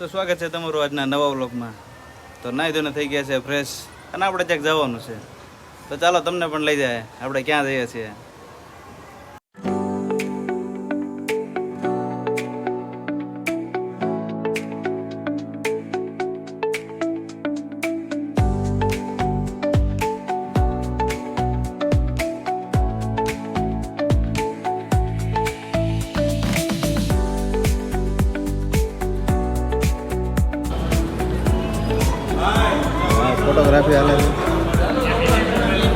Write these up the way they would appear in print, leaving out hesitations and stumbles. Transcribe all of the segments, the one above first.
તો સ્વાગત છે તમારું આજના નવા વ્લોગમાં. તો નાઈ ધોઈને થઈ ગયા છે ફ્રેશ અને આપણે ક્યાંક જવાનું છે. તો ચાલો તમને પણ લઈ જાય. આપણે ક્યાં જઈએ છીએ? ફોટોગ્રાફી હાલે છે.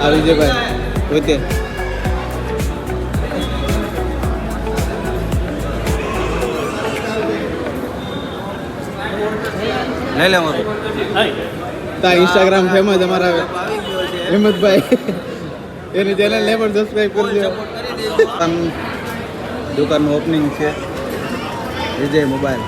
આવી છે ભાઈ પોતે લઈ લે મારું તા ઇન્સ્ટાગ્રામ ફેમસ અમારા હેમંતભાઈ એની ચેનલને પણ સબસ્ક્રાઈબ કરજો. દુકાનનું ઓપનિંગ છે વિજય મોબાઈલ.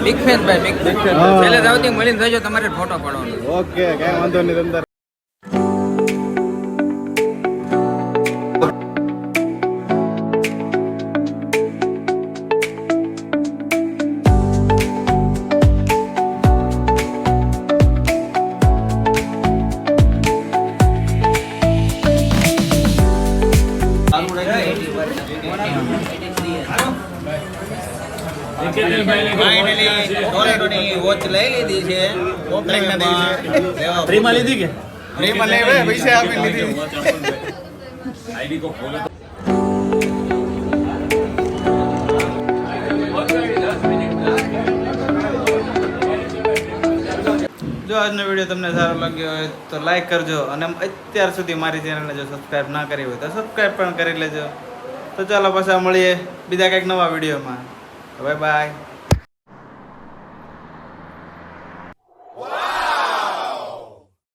બિગ ફેન ભાઈ, બિગ ફેન. પહેલે જાવતી મળીને જજો, તમારે ફોટો પાડવાનો. ઓકે, કઈ વાંધો નહીં. અંદર ફાઇનલી વોચ લઈ લીધી છે. ફ્રીમાં લીધી કે ફ્રીમાં લેવે, પૈસા આપી લીધી. જો આજનો વિડીયો તમને સારો લાગ્યો હોય તો લાઈક કરજો અને અત્યાર સુધી મારી ચેનલને જો સબસ્ક્રાઈબ ના કરી હોય તો સબસ્ક્રાઈબ પણ કરી લેજો. તો ચાલો પાછા મળીએ બીજા કંઈક નવા વિડીયોમાં. Bye bye.